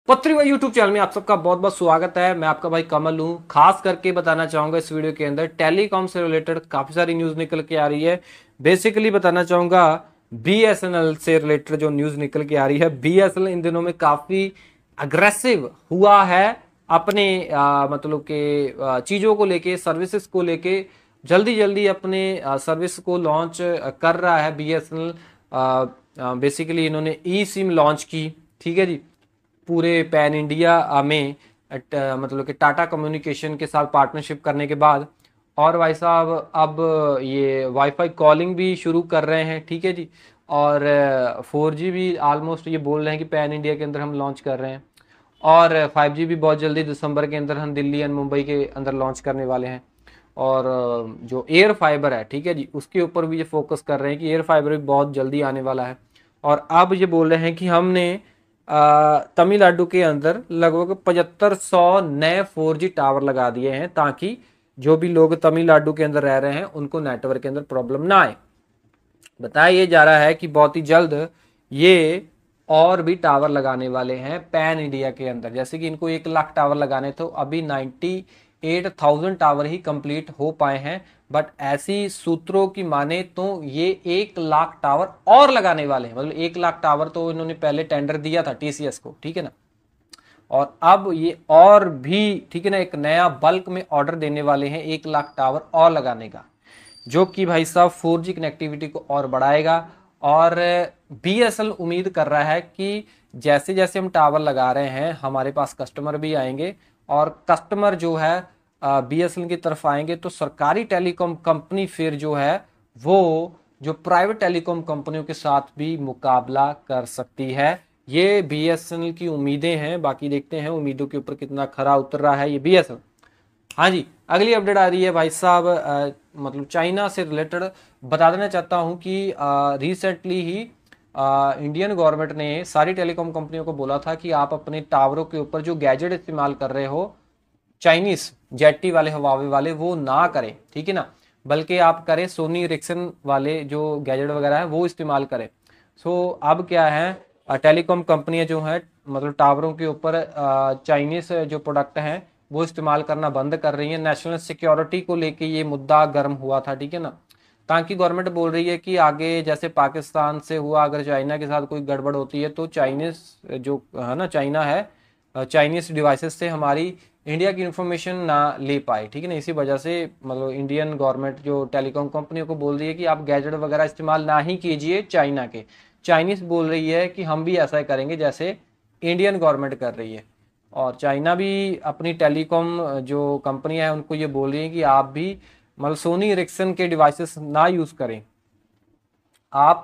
पत्री भाई YouTube channel में आप सबका बहुत बहुत स्वागत है। मैं आपका भाई कमल हूँ। खास करके बताना चाहूंगा इस वीडियो के अंदर टेलीकॉम से रिलेटेड काफी सारी न्यूज निकल के आ रही है। बेसिकली बताना चाहूंगा बीएसएनएल से रिलेटेड जो न्यूज निकल के आ रही है। बीएसएनएल इन दिनों में काफी अग्रेसिव हुआ है अपने मतलब के चीजों को लेके, सर्विसेज को लेके जल्दी जल्दी अपने सर्विस को लॉन्च कर रहा है बीएसएनएल। बेसिकली इन्होंने ई सिम लॉन्च की, ठीक है जी, पूरे पैन इंडिया में मतलब कि टाटा कम्युनिकेशन के साथ पार्टनरशिप करने के बाद। और भाई साहब अब ये वाईफाई कॉलिंग भी शुरू कर रहे हैं, ठीक है जी। और 4G भी ऑलमोस्ट ये बोल रहे हैं कि पैन इंडिया के अंदर हम लॉन्च कर रहे हैं। और 5G भी बहुत जल्दी दिसंबर के अंदर हम दिल्ली एंड मुंबई के अंदर लॉन्च करने वाले हैं। और जो एयर फाइबर है, ठीक है जी, उसके ऊपर भी ये फोकस कर रहे हैं कि एयर फाइबर भी बहुत जल्दी आने वाला है। और अब ये बोल रहे हैं कि हमने तमिलनाडु के अंदर लगभग 7500 नए 4G टावर लगा दिए हैं, ताकि जो भी लोग तमिलनाडु के अंदर रह रहे हैं उनको नेटवर्क के अंदर प्रॉब्लम ना आए। बताया ये जा रहा है कि बहुत ही जल्द ये और भी टावर लगाने वाले हैं पैन इंडिया के अंदर। जैसे कि इनको 1 लाख टावर लगाने, तो अभी 98,000 टावर ही कंप्लीट हो पाए हैं। बट ऐसी सूत्रों की माने तो ये 1 लाख टावर और लगाने वाले हैं। मतलब 1 लाख टावर तो इन्होंने पहले टेंडर दिया था टीसीएस को, ठीक है ना। और अब ये और भी, ठीक है ना, एक नया बल्क में ऑर्डर देने वाले हैं 1 लाख टावर और लगाने का, जो कि भाई साहब 4G कनेक्टिविटी को और बढ़ाएगा। और बीएसएल उम्मीद कर रहा है कि जैसे जैसे हम टावर लगा रहे हैं हमारे पास कस्टमर भी आएंगे, और कस्टमर जो है बीएसएल की तरफ आएंगे, तो सरकारी टेलीकॉम कंपनी फिर जो है वो जो प्राइवेट टेलीकॉम कंपनियों के साथ भी मुकाबला कर सकती है। ये बीएसएनएल की उम्मीदें हैं, बाकी देखते हैं उम्मीदों के ऊपर कितना खरा उतर रहा है ये बीएसएनएल। हाँ जी, अगली अपडेट आ रही है भाई साहब, मतलब चाइना से रिलेटेड बता देना चाहता हूँ कि रिसेंटली ही इंडियन गवर्नमेंट ने सारी टेलीकॉम कंपनियों को बोला था कि आप अपने टावरों के ऊपर जो गैजेट इस्तेमाल कर रहे हो, चाइनीज जेटी वाले, हवावे वाले, वो ना करें, ठीक है ना। बल्कि आप करें सोनी रिक्सन वाले जो गैजेट वगैरह है वो इस्तेमाल करें। सो अब क्या है, टेलीकॉम कंपनियां जो हैं मतलब टावरों के ऊपर चाइनीज जो प्रोडक्ट हैं वो इस्तेमाल करना बंद कर रही है। नेशनल सिक्योरिटी को लेके ये मुद्दा गर्म हुआ था, ठीक है ना। ताकि गवर्नमेंट बोल रही है कि आगे जैसे पाकिस्तान से हुआ, अगर चाइना के साथ कोई गड़बड़ होती है तो चाइनीज जो है ना, चाइना है, चाइनीज डिवाइसेस से हमारी इंडिया की इंफॉर्मेशन ना ले पाए, ठीक है ना। इसी वजह से मतलब इंडियन गवर्नमेंट जो टेलीकॉम कंपनियों को बोल रही है कि आप गैजेट वगैरह इस्तेमाल ना ही कीजिए चाइना के। चाइनीज बोल रही है कि हम भी ऐसा करेंगे जैसे इंडियन गवर्नमेंट कर रही है। और चाइना भी अपनी टेलीकॉम जो कंपनी है उनको ये बोल रही है कि आप भी मतलब सोनी इरिक्सन के डिवाइसेस ना यूज़ करें, आप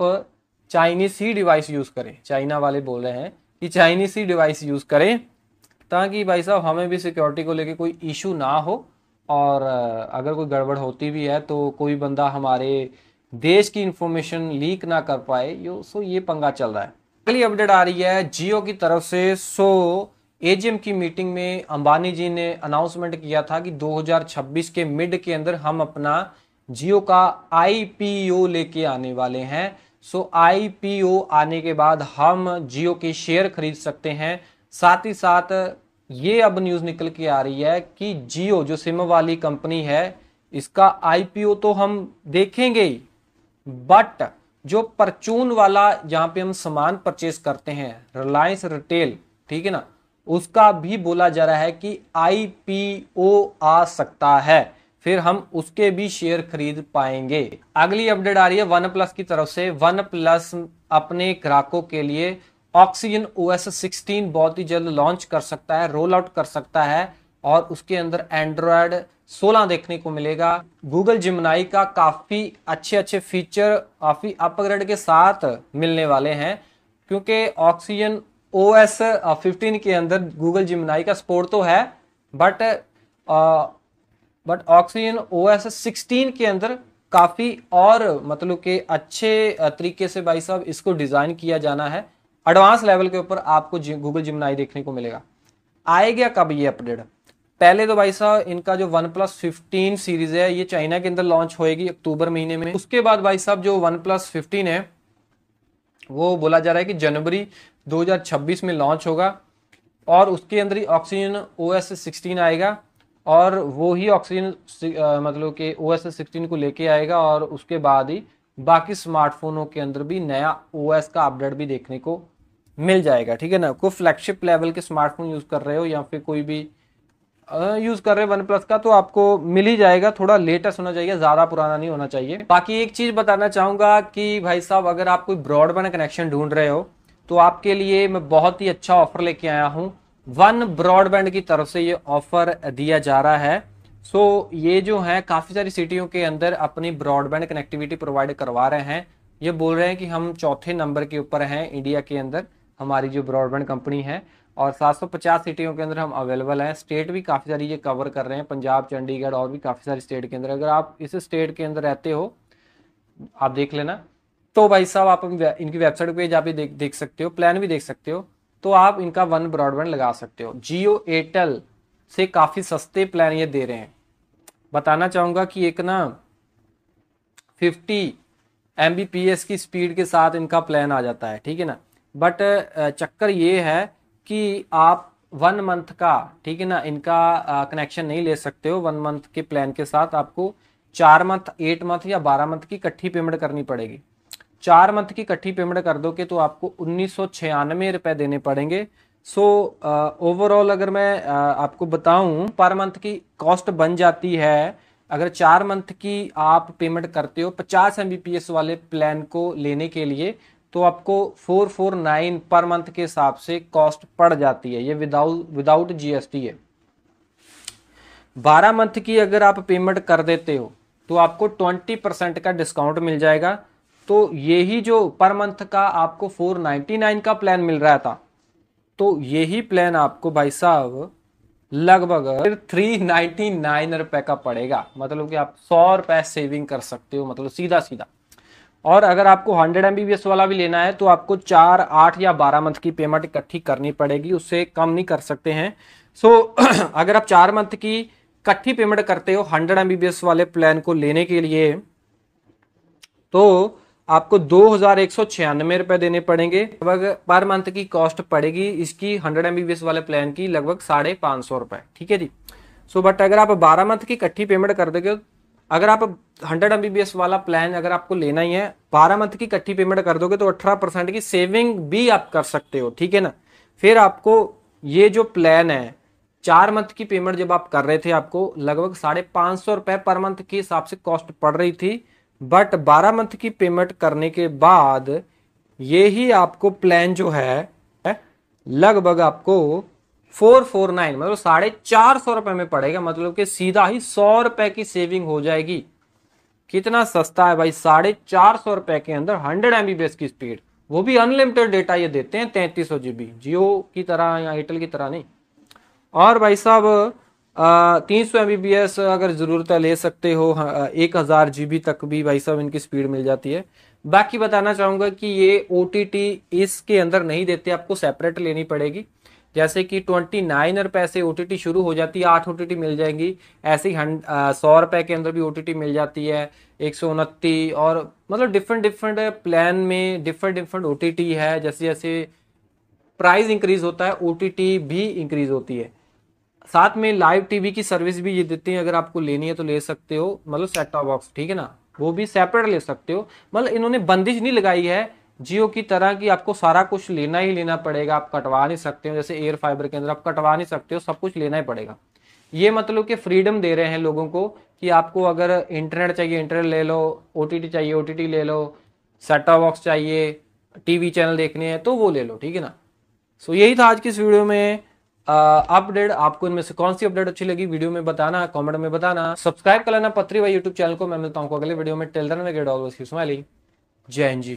चाइनीस ही डिवाइस यूज़ करें। चाइना वाले बोल रहे हैं कि चाइनीस ही डिवाइस यूज़ करें, ताकि भाई साहब हमें भी सिक्योरिटी को लेके कोई इशू ना हो। और अगर कोई गड़बड़ होती भी है तो कोई बंदा हमारे देश की इंफॉर्मेशन लीक ना कर पाए। सो ये पंगा चल रहा है। अगली अपडेट आ रही है जियो की तरफ से। सो एजीएम की मीटिंग में अंबानी जी ने अनाउंसमेंट किया था कि 2026 के मिड के अंदर हम अपना जियो का आईपीओ लेके आने वाले हैं। सो आईपीओ आने के बाद हम जियो के शेयर खरीद सकते हैं। साथ ही साथ ये अब न्यूज निकल के आ रही है कि जियो जो सिम वाली कंपनी है, इसका आईपीओ तो हम देखेंगे ही, बट जो परचून वाला जहां पे हम सामान परचेस करते हैं, रिलायंस रिटेल, ठीक है ना, उसका भी बोला जा रहा है कि आईपीओ आ सकता है। फिर हम उसके भी शेयर खरीद पाएंगे। अगली अपडेट आ रही है वन प्लस की तरफ से। वन प्लस अपने ग्राहकों के लिए ऑक्सीजन OS 16 बहुत ही जल्द लॉन्च कर सकता है, रोल आउट कर सकता है। और उसके अंदर एंड्रॉयड 16 देखने को मिलेगा। गूगल जिमनाई का काफी अच्छे अच्छे फीचर काफी अपग्रेड के साथ मिलने वाले हैं, क्योंकि ऑक्सीजन OS 15 के अंदर गूगल जिमनाई का सपोर्ट तो है, बट ऑक्सीजन OS 16 के अंदर काफी और मतलब कि अच्छे तरीके से भाई साहब इसको डिजाइन किया जाना है। एडवांस लेवल के ऊपर आपको गूगल जिमनाई देखने को मिलेगा। आएगा कब ये अपडेट? पहले तो भाई साहब इनका जो वन प्लस 15 सीरीज है ये चाइना के अंदर लॉन्च होएगी अक्टूबर महीने में। उसके बाद भाई साहब जो वन प्लस 15 है वो बोला जा रहा है कि जनवरी 2026 में लॉन्च होगा। और उसके अंदर ही ऑक्सीजन OS 16 आएगा और वो ही ऑक्सीजन मतलब कि OS 16 को लेके आएगा और उसके बाद ही बाकी स्मार्टफोनों के अंदर भी नया OS का अपडेट भी देखने को मिल जाएगा, ठीक है ना। कोई फ्लैगशिप लेवल के स्मार्टफोन यूज कर रहे हो या फिर कोई भी यूज कर रहे हैं वन प्लस का, तो आपको मिल ही जाएगा। थोड़ा लेटेस्ट होना चाहिए, ज्यादा पुराना नहीं होना चाहिए। बाकी एक चीज बताना चाहूंगा कि भाई साहब, अगर आप कोई ब्रॉडबैंड कनेक्शन ढूंढ रहे हो तो आपके लिए मैं बहुत ही अच्छा ऑफर लेके आया हूं। वन ब्रॉडबैंड की तरफ से ये ऑफर दिया जा रहा है। सो ये जो है काफी सारी सिटियों के अंदर अपनी ब्रॉडबैंड कनेक्टिविटी प्रोवाइड करवा रहे हैं। ये बोल रहे हैं कि हम चौथे नंबर के ऊपर हैं इंडिया के अंदर, हमारी जो ब्रॉडबैंड कंपनी है, और 750 सिटियों के अंदर हम अवेलेबल हैं। स्टेट भी काफ़ी सारी ये कवर कर रहे हैं, पंजाब, चंडीगढ़ और भी काफ़ी सारी स्टेट के अंदर। अगर आप इस स्टेट के अंदर रहते हो, आप देख लेना, तो भाई साहब आप इनकी वेबसाइट पे जाके देख सकते हो, प्लान भी देख सकते हो। तो आप इनका वन ब्रॉडबैंड लगा सकते हो। जियो एयरटेल से काफ़ी सस्ते प्लान ये दे रहे हैं। बताना चाहूँगा कि एक ना 50 Mbps की स्पीड के साथ इनका प्लान आ जाता है, ठीक है ना। बट चक्कर ये है कि आप 1 मंथ का, ठीक है ना, इनका कनेक्शन नहीं ले सकते हो। 1 मंथ के प्लान के साथ आपको 4 मंथ, 8 मंथ या 12 मंथ की इकट्ठी पेमेंट करनी पड़ेगी। 4 मंथ की इकट्ठी पेमेंट कर दो कि तो आपको 1996 रुपए देने पड़ेंगे। सो ओवरऑल अगर मैं आपको बताऊं, पर मंथ की कॉस्ट बन जाती है, अगर 4 मंथ की आप पेमेंट करते हो 50 Mbps वाले प्लान को लेने के लिए, तो आपको 449 पर मंथ के हिसाब से कॉस्ट पड़ जाती है। ये विदाउट GST है। 12 मंथ की अगर आप पेमेंट कर देते हो तो आपको 20% का डिस्काउंट मिल जाएगा। तो यही जो पर मंथ का आपको 499 का प्लान मिल रहा था, तो यही प्लान आपको भाई साहब लगभग 399 रुपए का पड़ेगा। मतलब कि आप 100 रुपए सेविंग कर सकते हो, मतलब सीधा सीधा। और अगर आपको 100 Mbps वाला भी लेना है तो आपको 4, 8 या 12 मंथ की पेमेंट इकट्ठी करनी पड़ेगी, उससे कम नहीं कर सकते हैं। सो अगर आप 4 मंथ की इकट्ठी पेमेंट करते हो 100 Mbps वाले प्लान को लेने के लिए, तो आपको 2196 रुपए देने पड़ेंगे। लगभग पर मंथ की कॉस्ट पड़ेगी इसकी 100 Mbps वाले प्लान की लगभग 550 रुपए, ठीक है जी। सो बट अगर आप 12 मंथ की इकट्ठी पेमेंट कर दोगे, अगर आप 100 Mbps वाला प्लान अगर आपको लेना ही है, 12 मंथ की इकट्ठी पेमेंट कर दोगे तो 18% की सेविंग भी आप कर सकते हो, ठीक है ना। फिर आपको ये जो प्लान है, 4 मंथ की पेमेंट जब आप कर रहे थे आपको लगभग 550 रुपए पर मंथ के हिसाब से कॉस्ट पड़ रही थी। बट 12 मंथ की पेमेंट करने के बाद ये ही आपको प्लान जो है लगभग आपको 449, मतलब 450 रुपए में पड़ेगा। मतलब कि सीधा ही 100 रुपए की सेविंग हो जाएगी। कितना सस्ता है भाई, 450 रुपए के अंदर 100 Mbps की स्पीड, वो भी अनलिमिटेड डेटा ये देते हैं, 3300 GB, जियो की तरह या एयरटेल की तरह नहीं। और भाई साहब 300 Mbps अगर जरूरत है ले सकते हो, 1000 GB तक भी भाई साहब इनकी स्पीड मिल जाती है। बाकी बताना चाहूंगा कि ये OTT इसके अंदर नहीं देते, आपको सेपरेट लेनी पड़ेगी। जैसे कि 29 रुपए से OTT शुरू हो जाती है, 8 OTT मिल जाएंगी। ऐसे ही 100 रुपए के अंदर भी OTT मिल जाती है, 129, और मतलब डिफरेंट डिफरेंट प्लान में डिफरेंट OTT है। जैसे जैसे प्राइस इंक्रीज होता है OTT भी इंक्रीज होती है। साथ में लाइव टीवी की सर्विस भी ये देते हैं, अगर आपको लेनी है तो ले सकते हो, मतलब सेट टॉप बॉक्स, ठीक है ना, वो भी सेपरेट ले सकते हो। मतलब इन्होंने बंदिश नहीं लगाई है जियो की तरह कि आपको सारा कुछ लेना ही लेना पड़ेगा, आप कटवा नहीं सकते हो। जैसे एयर फाइबर के अंदर आप कटवा नहीं सकते हो, सब कुछ लेना ही पड़ेगा। ये मतलब कि फ्रीडम दे रहे हैं लोगों को कि आपको अगर इंटरनेट चाहिए इंटरनेट ले लो, OTT चाहिए OTT ले लो, सेट टॉप बॉक्स चाहिए, टीवी चैनल देखने हैं तो वो ले लो, ठीक है ना। सो यही था आज की इस वीडियो में अपडेट। आपको इनमें से कौन सी अपडेट अच्छी लगी वीडियो में बताना, कमेंट में बताना। सब्सक्राइब कर लेना पत्री भाई यूट्यूब चैनल को। मैं मिलता हूँ अगले वीडियो में। Till then we get always keep smiling. जय हिंद जी।